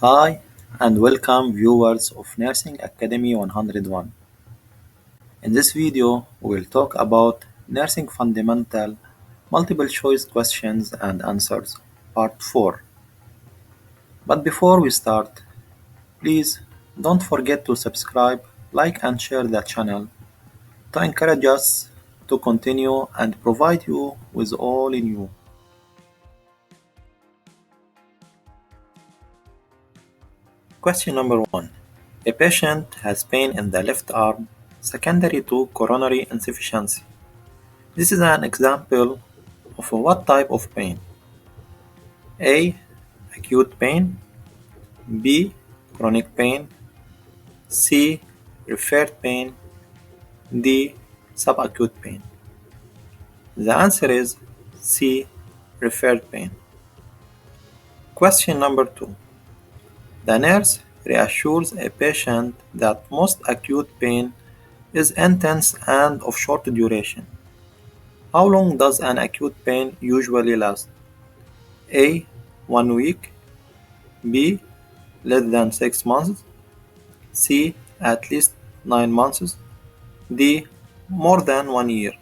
Hi, and welcome viewers of Nursing Academy 101. In this video, we will talk about Nursing Fundamental Multiple Choice Questions and Answers, Part 4. But before we start, please don't forget to subscribe, like and share the channel to encourage us to continue and provide you with all new. Question number 1. A patient has pain in the left arm secondary to coronary insufficiency. This is an example of what type of pain? A. Acute pain. B. Chronic pain. C. Referred pain. D. Subacute pain. The answer is C. Referred pain. Question number 2. The nurse reassures a patient that most acute pain is intense and of short duration. How long does an acute pain usually last? A. 1 week. B. Less than 6 months. C. At least 9 months. D. More than 1 year.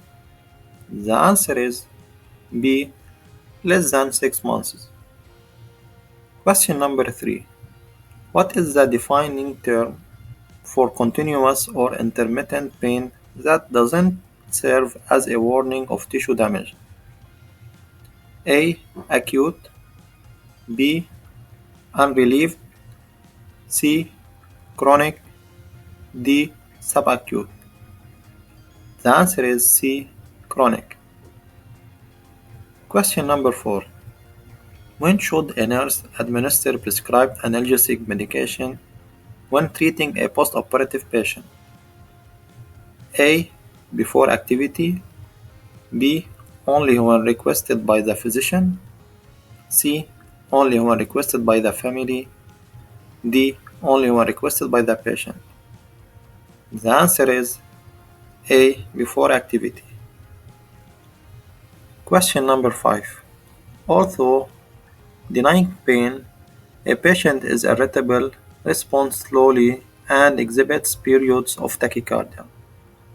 The answer is B. Less than 6 months. Question number 3. What is the defining term for continuous or intermittent pain that doesn't serve as a warning of tissue damage? A. Acute. B. Unrelieved. C. Chronic. D. Subacute. The answer is C. Chronic. Question number 4. When should a nurse administer prescribed analgesic medication when treating a post-operative patient? A. Before activity. B. Only when requested by the physician. C. Only when requested by the family. D. Only when requested by the patient. The answer is A. Before activity. Question number 5. Although denying pain, a patient is irritable, responds slowly, and exhibits periods of tachycardia.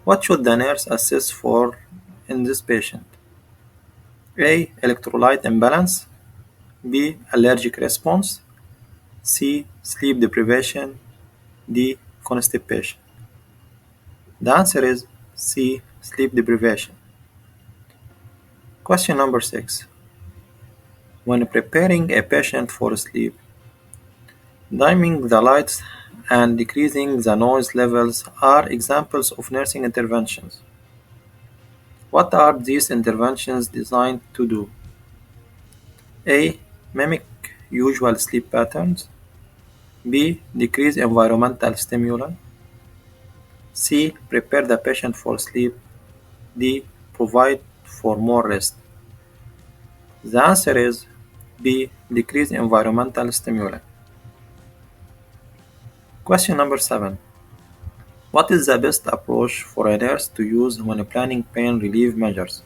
What should the nurse assess for in this patient? A. Electrolyte imbalance. B. Allergic response. C. Sleep deprivation. D. Constipation. The answer is C. Sleep deprivation. Question number 6. When preparing a patient for sleep, dimming the lights and decreasing the noise levels are examples of nursing interventions. What are these interventions designed to do? A. Mimic usual sleep patterns. B. Decrease environmental stimuli. C. Prepare the patient for sleep. D. Provide for more rest. The answer is B. Decrease environmental stimuli. Question number 7. What is the best approach for a nurse to use when planning pain relief measures?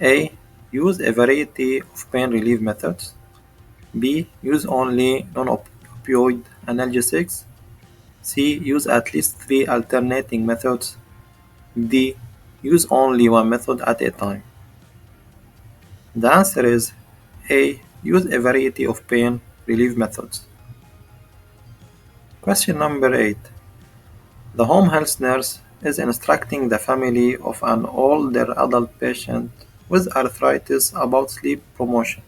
A. Use a variety of pain relief methods. B. Use only non-opioid analgesics. C. Use at least 3 alternating methods. D. Use only one method at a time. The answer is A. Use a variety of pain relief methods. Question number 8. The home health nurse is instructing the family of an older adult patient with arthritis about sleep promotion.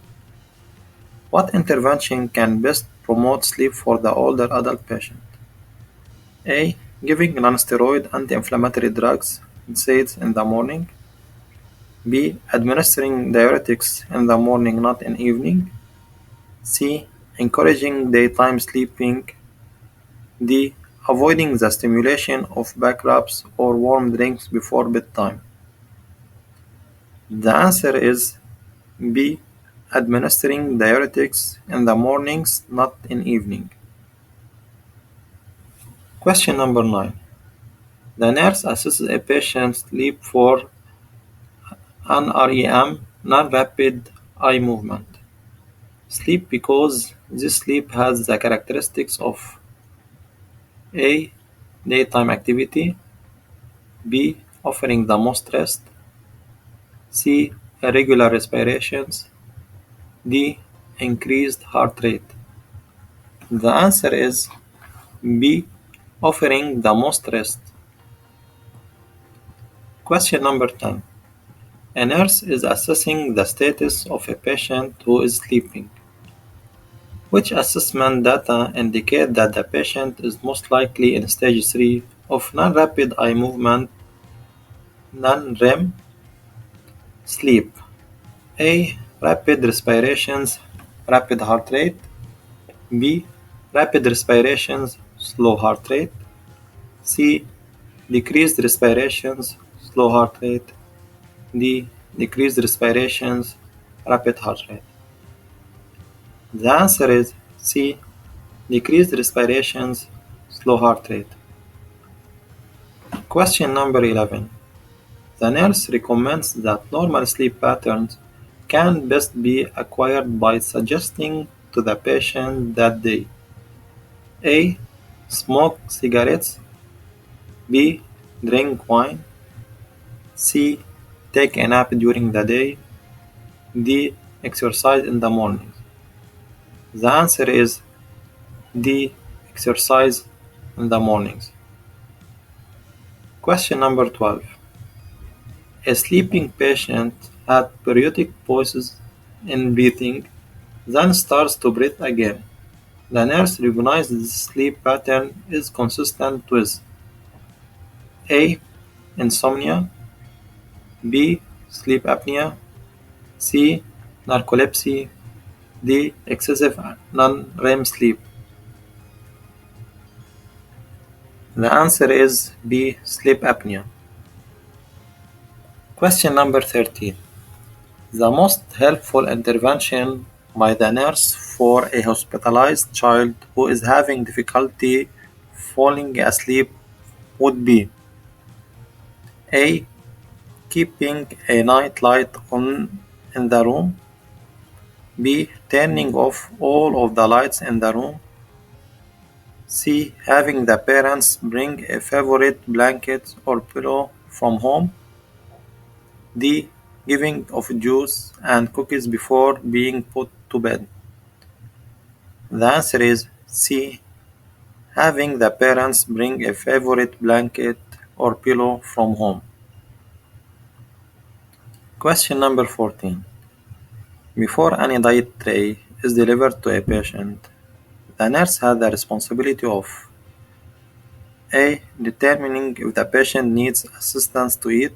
What intervention can best promote sleep for the older adult patient? A. Giving non-steroid anti-inflammatory drugs NSAIDs in the morning. B. Administering diuretics in the morning, not in evening. C. Encouraging daytime sleeping. D. Avoiding the stimulation of back rubs or warm drinks before bedtime. The answer is B. Administering diuretics in the mornings, not in evening. Question number 9. The nurse assesses a patient's sleep for an REM, non-rapid eye movement. Sleep because This sleep has the characteristics of A. Daytime activity, B. Offering the most rest, C. Irregular respirations, D. Increased heart rate. The answer is B. Offering the most rest. Question number 10. A nurse is assessing the status of a patient who is sleeping. Which assessment data indicate that the patient is most likely in stage 3 of non-rapid eye movement non-REM sleep? A. Rapid respirations, rapid heart rate. B. Rapid respirations, slow heart rate. C. Decreased respirations, slow heart rate. D. Decreased respirations, rapid heart rate. The answer is C. Decreased respirations, slow heart rate. Question number 11. The nurse recommends that normal sleep patterns can best be acquired by suggesting to the patient that they A. Smoke cigarettes, B. Drink wine, C. Take a nap during the day, D. Exercise in the morning. The answer is D. Exercise in the mornings. Question number 12. A sleeping patient had periodic pauses in breathing, then starts to breathe again. The nurse recognizes this sleep pattern is consistent with A. Insomnia, B. Sleep apnea, C. Narcolepsy, D. Excessive non-REM sleep. The answer is B. Sleep apnea. Question number 13. The most helpful intervention by the nurse for a hospitalized child who is having difficulty falling asleep would be A. Keeping a night light on in the room, B. Turning off all of the lights in the room, C. Having the parents bring a favorite blanket or pillow from home, D. Giving of juice and cookies before being put to bed. The answer is C. Having the parents bring a favorite blanket or pillow from home. Question number 14. Before any diet tray is delivered to a patient, the nurse has the responsibility of A. Determining if the patient needs assistance to eat,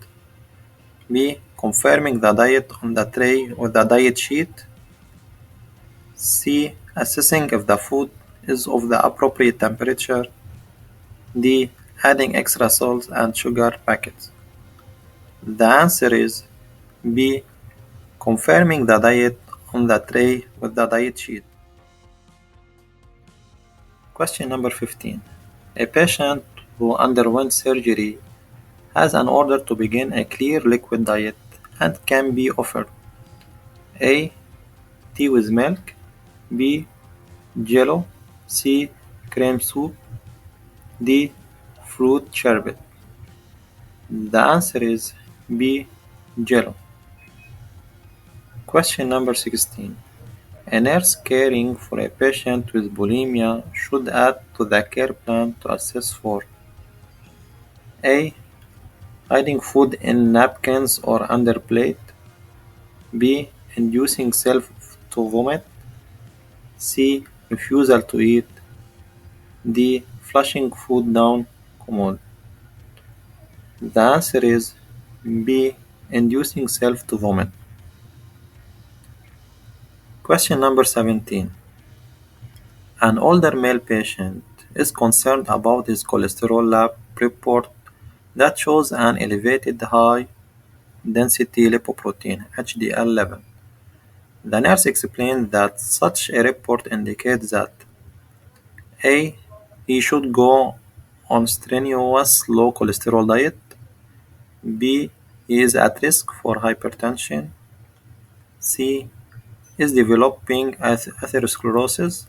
B. Confirming the diet on the tray with the diet sheet, C. Assessing if the food is of the appropriate temperature, D. Adding extra salt and sugar packets. The answer is B. Confirming the diet on the tray with the diet sheet. Question number 15. A patient who underwent surgery has an order to begin a clear liquid diet and can be offered A. Tea with milk, B. Jello, C. Cream soup, D. Fruit sherbet. The answer is B. Jello. Question number 16. A nurse caring for a patient with bulimia should add to the care plan to assess for A. Hiding food in napkins or under plate, B. Inducing self to vomit, C. Refusal to eat, D. Flushing food down commode. The answer is B. Inducing self to vomit. Question number 17. An older male patient is concerned about his cholesterol lab report that shows an elevated high density lipoprotein (HDL) level. The nurse explained that such a report indicates that A. He should go on strenuous low cholesterol diet, B. He is at risk for hypertension, C. is developing atherosclerosis.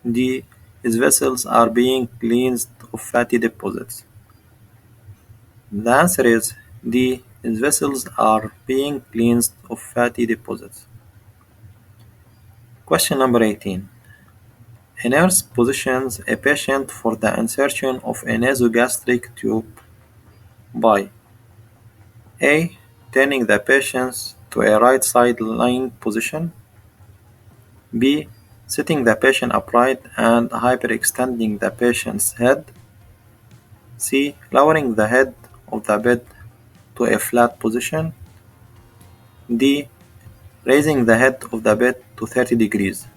D. His vessels are being cleansed of fatty deposits. The answer is D. His vessels are being cleansed of fatty deposits. Question number 18. A nurse positions a patient for the insertion of a nasogastric tube by A. Turning the patient to a right side lying position. B. Sitting the patient upright and hyperextending the patient's head. C. Lowering the head of the bed to a flat position. D. Raising the head of the bed to 30 degrees.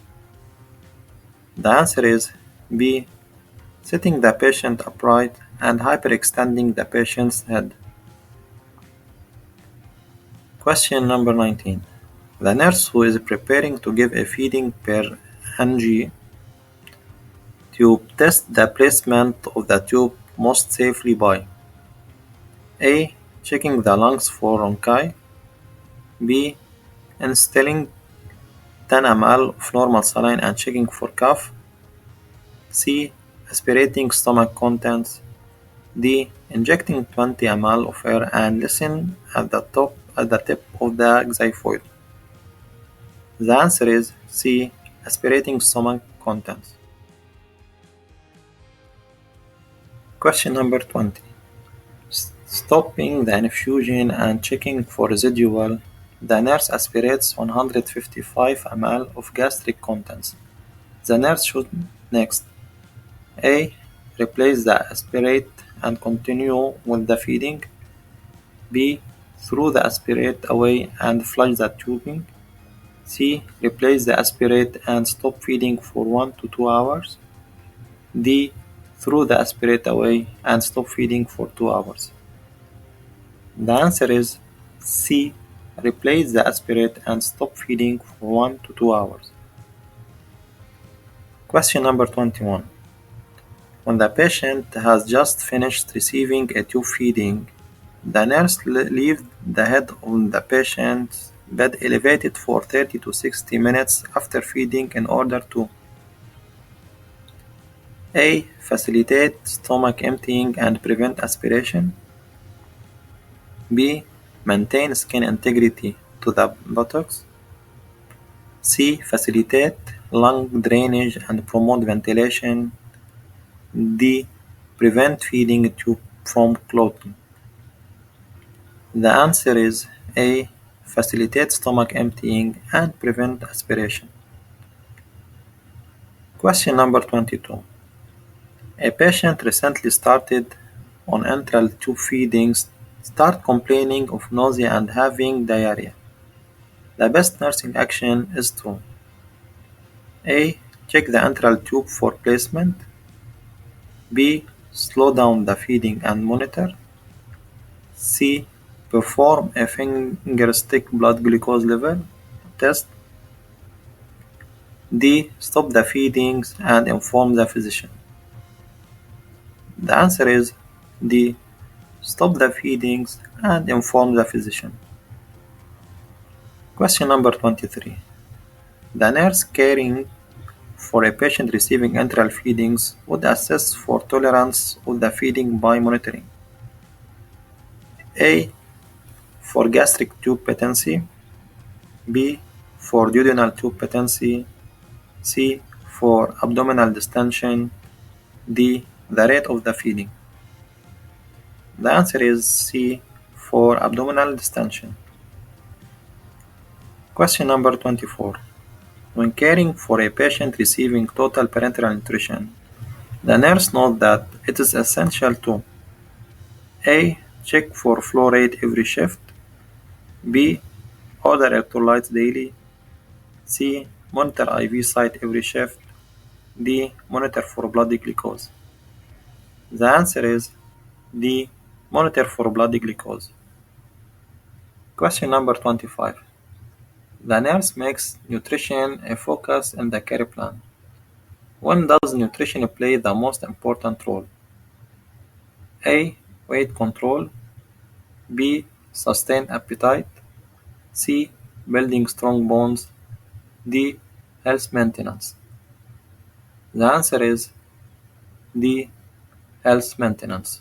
The answer is B. Sitting the patient upright and hyperextending the patient's head. Question number 19. The nurse who is preparing to give a feeding per NG tube tests the placement of the tube most safely by A. Checking the lungs for rhonchi. B. Instilling 10 ml of normal saline and checking for cough. C. Aspirating stomach contents. D. Injecting 20 ml of air and listen at the tip of the xiphoid. The answer is C. Aspirating stomach contents. Question number 20. Stopping the infusion and checking for residual, the nurse aspirates 155 ml of gastric contents. The nurse should next A. Replace the aspirate and continue with the feeding. B. Throw the aspirate away and flush the tubing. C. Replace the aspirate and stop feeding for 1 to 2 hours. D. Throw the aspirate away and stop feeding for 2 hours. The answer is C. Replace the aspirate and stop feeding for 1 to 2 hours. Question number 21. When the patient has just finished receiving a tube feeding, the nurse leaves the head on the patient's bed elevated for 30 to 60 minutes after feeding in order to A. Facilitate stomach emptying and prevent aspiration. B. Maintain skin integrity to the buttocks. C. Facilitate lung drainage and promote ventilation. D. Prevent feeding tube from clogging. The answer is A. Facilitate stomach emptying and prevent aspiration. Question number 22. A patient recently started on enteral tube feedings start complaining of nausea and having diarrhea. The best nursing action is to A. Check the enteral tube for placement. B. Slow down the feeding and monitor. C. Perform a finger stick blood glucose level test. D. Stop the feedings and inform the physician. The answer is D. Stop the feedings and inform the physician. Question number 23. The nurse caring for a patient receiving enteral feedings would assess for tolerance of the feeding by monitoring A. For gastric tube patency. B. For duodenal tube patency. C. For abdominal distension. D. The rate of the feeding. The answer is C. For abdominal distension. Question number 24. When caring for a patient receiving total parenteral nutrition, the nurse notes that it is essential to A. Check for flow rate every shift. B. Order electrolytes daily. C. Monitor IV site every shift. D. Monitor for blood glucose. The answer is D. Monitor for blood glucose. Question number 25. The nurse makes nutrition a focus in the care plan. When does nutrition play the most important role? A. Weight control. B. Sustained appetite. C. Building strong bones. D. Health maintenance. The answer is D. Health maintenance.